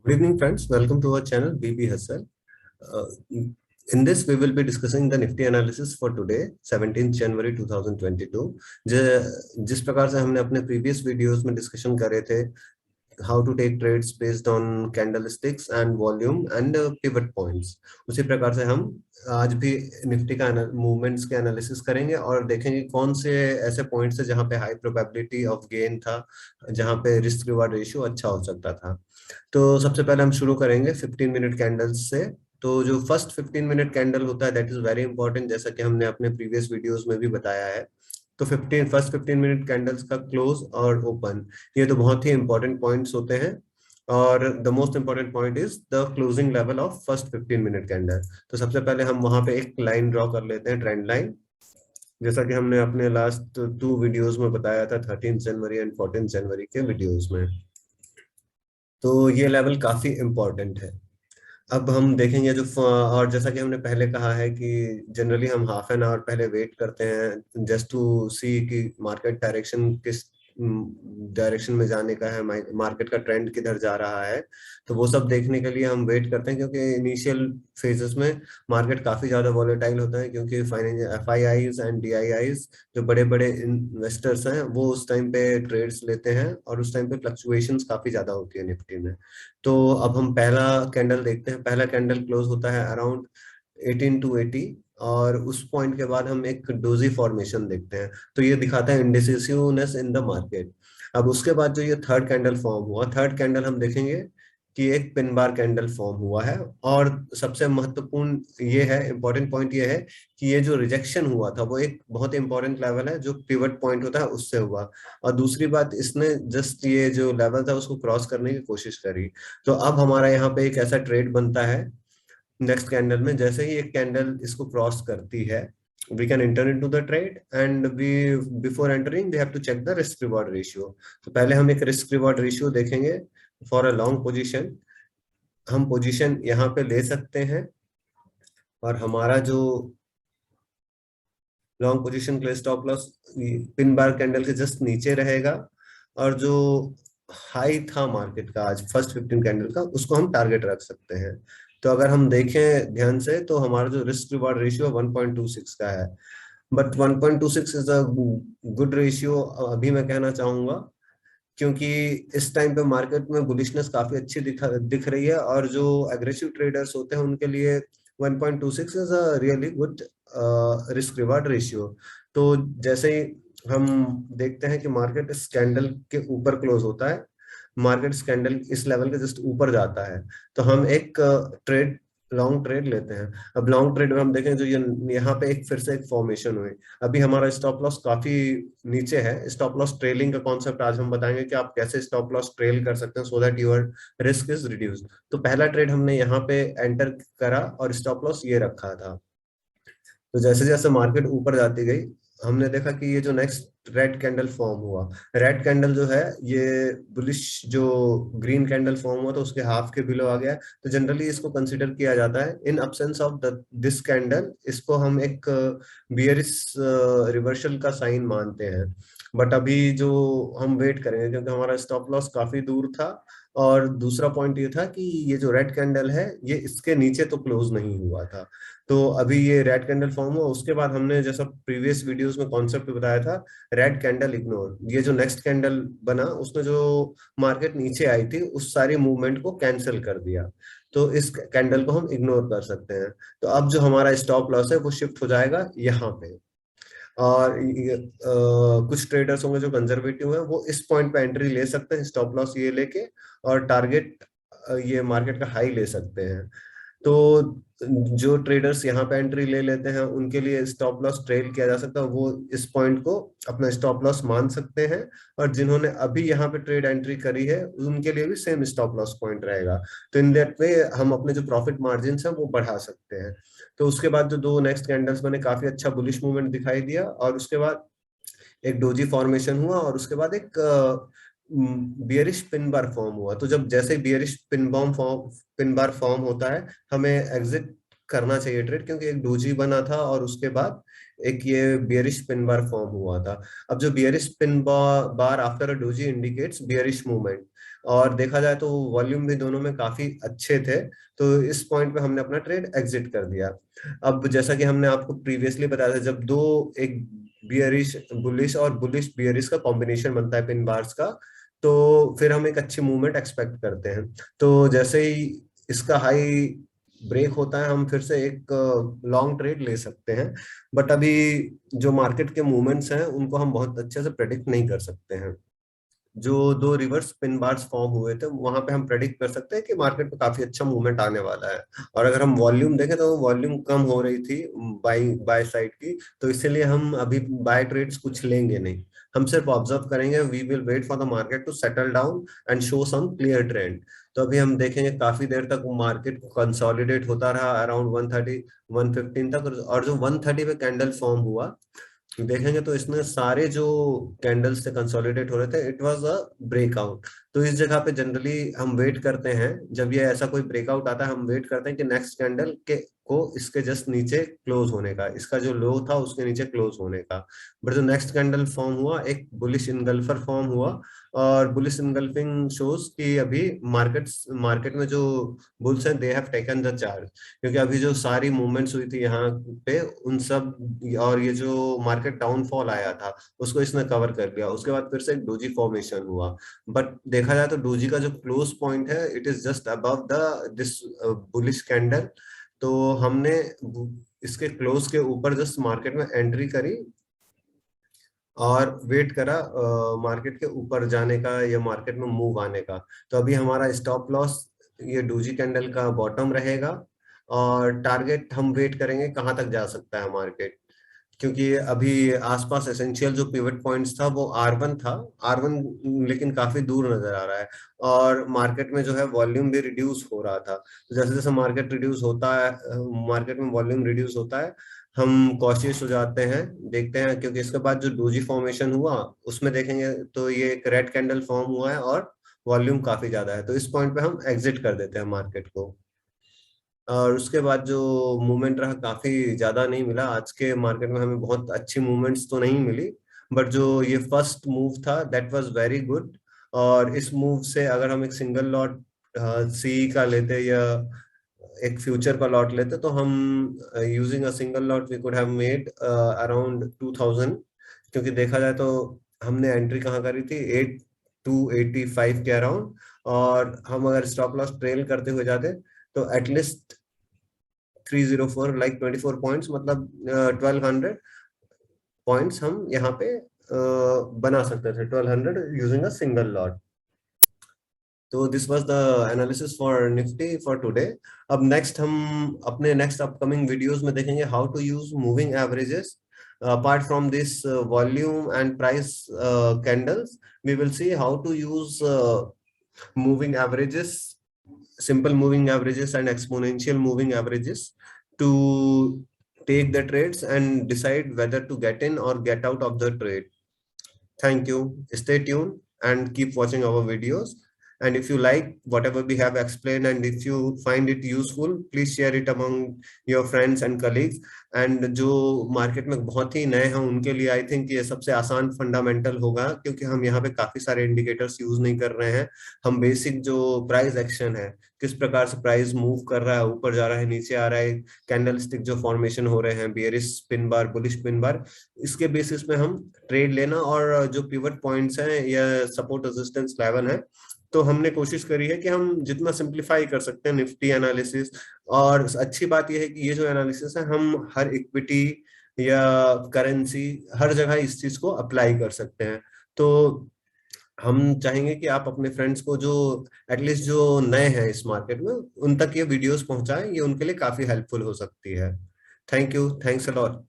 Good evening, friends. Welcome to our channel BB Hustle. Uh, in this, we will be discussing the Nifty analysis for today, 17th January 2022. जिस प्रकार से हमने अपने previous videos में discussion करे थे, how to take trades based on candlesticks and volume and pivot points. उसी प्रकार से हम आज भी निफ्टी का मूवमेंट्स के एनालिसिस करेंगे और देखेंगे कौन से ऐसे पॉइंट्स है जहां पे हाई प्रोबेबिलिटी ऑफ गेन था, जहां पे रिस्क रिवार्ड रेशियो अच्छा हो सकता था। तो सबसे पहले हम शुरू करेंगे 15 मिनट कैंडल्स से। तो जो फर्स्ट 15 मिनट कैंडल होता है दैट इज वेरी इंपॉर्टेंट, जैसा कि हमने अपने प्रीवियस वीडियोस में भी बताया है। तो फर्स्ट 15 मिनट कैंडल्स का क्लोज और ओपन, ये तो बहुत ही इंपॉर्टेंट पॉइंट्स होते हैं। और the most important point is the closing level of first 15 minute candle. तो सबसे पहले हम वहां पे एक लाइन ड्रॉ कर लेते हैं, ट्रेंड लाइन, जैसा कि हमने अपने लास्ट 2 वीडियोस में बताया था, 13 जनवरी एंड 14 जनवरी के वीडियोस में। तो ये लेवल काफी इंपॉर्टेंट है। अब हम देखेंगे और जैसा कि हमने पहले कहा है कि जनरली हम हाफ एन आवर पहले वेट करते हैं जस्ट टू सी कि मार्केट डायरेक्शन किस डायरेक्शन में जाने का है, मार्केट का ट्रेंड किधर जा रहा है। तो वो सब देखने के लिए हम वेट करते हैं, क्योंकि इनिशियल फेजेस में मार्केट काफी ज्यादा वॉलेटाइल होता है, क्योंकि फाइनेंशियल एफआईआईज एंड डीआईआईज जो बड़े बड़े इन्वेस्टर्स हैं वो उस टाइम पे ट्रेड्स लेते हैं और उस टाइम पे फ्लक्चुएशंस काफी ज्यादा होती है निफ्टी में। तो अब हम पहला कैंडल देखते हैं। पहला कैंडल क्लोज होता है अराउंड 18 to 80 और उस पॉइंट के बाद हम एक डोजी फॉर्मेशन देखते हैं। तो ये दिखाता है इंडिसिसिवनेस इन द मार्केट। अब उसके बाद जो ये थर्ड कैंडल फॉर्म हुआ, थर्ड कैंडल हम देखेंगे कि एक पिन बार कैंडल फॉर्म हुआ है। और सबसे महत्वपूर्ण ये है, इंपॉर्टेंट पॉइंट ये है कि ये जो रिजेक्शन हुआ था वो एक बहुत इंपॉर्टेंट लेवल है जो पिवट पॉइंट होता है उससे हुआ। और दूसरी बात, इसने जस्ट ये जो लेवल था उसको क्रॉस करने की कोशिश करी। तो अब हमारा यहाँ पे एक ऐसा ट्रेड बनता है नेक्स्ट कैंडल में, जैसे ही एक कैंडल इसको क्रॉस करती है we can enter into the trade and we before entering we have to check the risk reward ratio। तो पहले हम एक रिस्क रिवॉर्ड रेशियो देखेंगे फॉर अ लॉन्ग पोजीशन। हम पोजीशन यहाँ पे ले सकते हैं और हमारा जो लॉन्ग पोजीशन के लिए stop loss pin bar candle के जस्ट नीचे रहेगा, और जो हाई था मार्केट का आज फर्स्ट 15 कैंडल का उसको हम टारगेट रख सकते हैं। तो अगर हम देखें ध्यान से तो हमारा जो रिस्क रिवॉर्ड रेशियो 1.26 का है, but 1.26 is a good ratio अभी मैं कहना चाहूंगा, क्योंकि इस टाइम पे मार्केट में बुलिशनेस काफी अच्छी दिख रही है और जो एग्रेसिव ट्रेडर्स होते हैं उनके लिए 1.26 is a really good risk reward ratio. तो जैसे ही हम देखते हैं कि मार्केट इस कैंडल के ऊपर क्लोज होता है, मार्केट इस कैंडल इस लेवल के जस्ट ऊपर जाता है, तो हम एक ट्रेड लॉन्ग ट्रेड लेते हैं। अब लॉन्ग ट्रेड में हम देखें जो ये यहाँ पे एक फिर से एक फॉर्मेशन हुई। अभी हमारा स्टॉप लॉस काफी नीचे है। स्टॉप लॉस ट्रेलिंग का कॉन्सेप्ट आज हम बताएंगे कि आप कैसे स्टॉप लॉस ट्रेल कर सकते हैं so that your risk is reduce. तो पहला ट्रेड हमने यहाँ पे एंटर करा और स्टॉप लॉस ये रखा था। तो जैसे जैसे मार्केट ऊपर जाती गई हमने देखा कि ये जो नेक्स्ट रेड कैंडल फॉर्म हुआ, रेड कैंडल जो है ये बुलिश, जो ग्रीन कैंडल फॉर्म हुआ तो उसके हाफ के बिलो आ गया। तो जनरली इसको कंसीडर किया जाता है इन अब्सेंस ऑफ दिस कैंडल, इसको हम एक बियरिश रिवर्सल का साइन मानते हैं। बट अभी जो हम वेट करेंगे क्योंकि हमारा स्टॉप लॉस काफी दूर था, और दूसरा पॉइंट ये था कि ये जो रेड कैंडल है ये इसके नीचे तो क्लोज नहीं हुआ था। तो अभी ये रेड कैंडल फॉर्म हुआ, उसके बाद हमने जैसा प्रीवियस वीडियोस में कॉन्सेप्ट बताया था, रेड कैंडल इग्नोर, ये जो नेक्स्ट कैंडल बना उसने जो मार्केट नीचे आई थी उस सारी मूवमेंट को कैंसिल कर दिया। तो इस कैंडल को हम इग्नोर कर सकते हैं। तो अब जो हमारा स्टॉप लॉस है वो शिफ्ट हो जाएगा यहाँ पे। और कुछ ट्रेडर्स होंगे जो कंजर्वेटिव है वो इस पॉइंट पे एंट्री ले सकते हैं स्टॉप लॉस ये लेके, और टारगेट ये मार्केट का हाई ले सकते हैं। तो जो ट्रेडर्स यहाँ पे एंट्री ले लेते हैं उनके लिए स्टॉप लॉस ट्रेल किया जा सकता है, वो इस पॉइंट को अपना स्टॉप लॉस मान सकते हैं। और जिन्होंने अभी यहाँ पे ट्रेड एंट्री करी है उनके लिए भी सेम स्टॉप लॉस पॉइंट रहेगा। तो इन दैट वे हम अपने जो प्रॉफिट मार्जिन है वो बढ़ा सकते हैं। तो उसके बाद जो दो नेक्स्ट कैंडल्स मैंने काफी अच्छा बुलिश मूवमेंट दिखाई दिया, और उसके बाद एक डोजी फॉर्मेशन हुआ और उसके बाद एक बियरिश पिन बार फॉर्म हुआ। तो जब जैसे बियरिश पिन बार फॉर्म होता है हमें एग्जिट करना चाहिए ट्रेड, क्योंकि एक डोजी बना था और उसके बाद एक ये बियरिश पिन बार फॉर्म हुआ था। अब जो bearish pin bar after a doji indicates bearish movement, और देखा जाए तो वॉल्यूम भी दोनों में काफी अच्छे थे, तो इस पॉइंट पे हमने अपना ट्रेड एग्जिट कर दिया। अब जैसा कि हमने आपको प्रीवियसली बताया था, जब दो, एक बियरिश बुलिश और बुलिश बियरिश का कॉम्बिनेशन बनता है पिन बार्स का, तो फिर हम एक अच्छी मूवमेंट एक्सपेक्ट करते हैं। तो जैसे ही इसका हाई ब्रेक होता है, हम फिर से एक लॉन्ग ट्रेड ले सकते हैं। बट अभी जो मार्केट के मूवमेंट्स हैं उनको हम बहुत अच्छे से प्रेडिक्ट नहीं कर सकते हैं। जो दो रिवर्स पिन बार्स फॉर्म हुए थे वहां पे हम प्रेडिक्ट कर सकते हैं कि मार्केट में काफी अच्छा मूवमेंट आने वाला है। और अगर हम वॉल्यूम देखें तो वॉल्यूम कम हो रही थी बाई बाय साइड की, तो इसीलिए हम अभी बाय ट्रेड्स कुछ लेंगे नहीं। हम सिर्फ ऑब्जर्व करेंगे, we will wait for the market to settle down and show some clear trend. तो अभी हम देखेंगे काफी देर तक मार्केट कंसोलिडेट होता रहा अराउंड 130 115 तक, और जो 130 पे कैंडल फॉर्म हुआ देखेंगे तो इसमें सारे जो कैंडल्स से कंसोलिडेट हो रहे थे, इट वाज अ ब्रेकआउट। तो इस जगह पे जनरली हम वेट करते हैं, जब ये ऐसा कोई ब्रेकआउट आता है हम वेट करते हैं कि नेक्स्ट कैंडल के को इसके जस्ट नीचे क्लोज होने का, इसका जो लो था उसके नीचे क्लोज होने का। बट जो नेक्स्ट कैंडल फॉर्म हुआ, एक बुलिश इनगल्फर फॉर्म हुआ, और बुलिश इनगल्फिंग शोज कि अभी मार्केट में जो बुल्स हैं they have taken the charge, क्योंकि अभी जो सारी मूवमेंट्स हुई थी यहाँ पे उन सब, और ये जो मार्केट डाउनफॉल आया था उसको इसने कवर कर लिया। उसके बाद फिर से एक डोजी फॉर्मेशन हुआ, बट देखा जाए तो डोजी का जो क्लोज पॉइंट है it is just above the this bullish candle. तो हमने इसके क्लोज के ऊपर जस्ट मार्केट में एंट्री करी और वेट करा मार्केट के ऊपर जाने का या मार्केट में मूव आने का। तो अभी हमारा स्टॉप लॉस ये डोजी कैंडल का बॉटम रहेगा, और टारगेट हम वेट करेंगे कहाँ तक जा सकता है मार्केट, क्योंकि अभी आसपास एसेंशियल जो पिवट पॉइंट्स था वो R1 था। R1 लेकिन काफी दूर नजर आ रहा है, और मार्केट में जो है वॉल्यूम भी रिड्यूस हो रहा था। तो जैसे जैसे मार्केट रिड्यूस होता है, मार्केट में वॉल्यूम रिड्यूस होता है, हम कॉशियस हो जाते हैं, देखते हैं, क्योंकि इसके बाद जो डोजी फॉर्मेशन हुआ उसमें देखेंगे तो ये एक रेड कैंडल फॉर्म हुआ है और वॉल्यूम काफी ज्यादा है, तो इस पॉइंट पे हम एग्जिट कर देते हैं मार्केट को। और उसके बाद जो मूवमेंट रहा काफी ज्यादा नहीं मिला आज के मार्केट में, हमें बहुत अच्छी मूवमेंट्स तो नहीं मिली, बट जो ये फर्स्ट मूव था दैट वाज वेरी गुड। और इस मूव से अगर हम एक सिंगल लॉट सी का लेते या एक फ्यूचर का लॉट लेते, तो हम using a single lot we could have made around 2000, क्योंकि देखा जाए तो हमने एंट्री कहाँ करी थी 8285 के अराउंड, और हम अगर स्टॉप लॉस ट्रेल करते हुए जाते तो एटलीस्ट 304 लाइक 24 पॉइंट्स, मतलब 1200 पॉइंट्स हम यहाँ पे बना सकते थे, 1200 यूजिंग अ सिंगल लॉट। तो this was the analysis for Nifty for today. अब नेक्स्ट हम अपने नेक्स्ट अपकमिंग वीडियोस में देखेंगे how to use moving averages apart from this volume and price candles. We will see how to use moving averages, simple moving averages and exponential moving averages to take the trades and decide whether to get in or get out of the trade. Thank you. Stay tuned and keep watching our videos. And if you like whatever we have explained and if you find it useful, please share it among your friends and colleagues. And जो market में बहुत ही नए हैं उनके लिए I think ये सबसे आसान फंडामेंटल होगा, क्योंकि हम यहाँ पे काफी सारे इंडिकेटर्स यूज नहीं कर रहे हैं। हम बेसिक जो प्राइस एक्शन है, किस प्रकार से प्राइस मूव कर रहा है, ऊपर जा रहा है, नीचे आ रहा है, कैंडल स्टिक जो फॉर्मेशन हो रहे हैं, bearish pin bar, bullish pin bar, इसके बेसिस पे हम ट्रेड लेना, और जो पिवट पॉइंट्स हैं या सपोर्ट रेजिस्टेंस लेवल है, तो हमने कोशिश करी है कि हम जितना सिंप्लीफाई कर सकते हैं निफ्टी एनालिसिस। और अच्छी बात यह है कि ये जो एनालिसिस है हम हर इक्विटी या करेंसी हर जगह इस चीज को अप्लाई कर सकते हैं। तो हम चाहेंगे कि आप अपने फ्रेंड्स को जो एटलीस्ट जो नए हैं इस मार्केट में उन तक ये वीडियोस पहुंचाएं, ये उनके लिए काफी हेल्पफुल हो सकती है। Thank you, thanks a lot.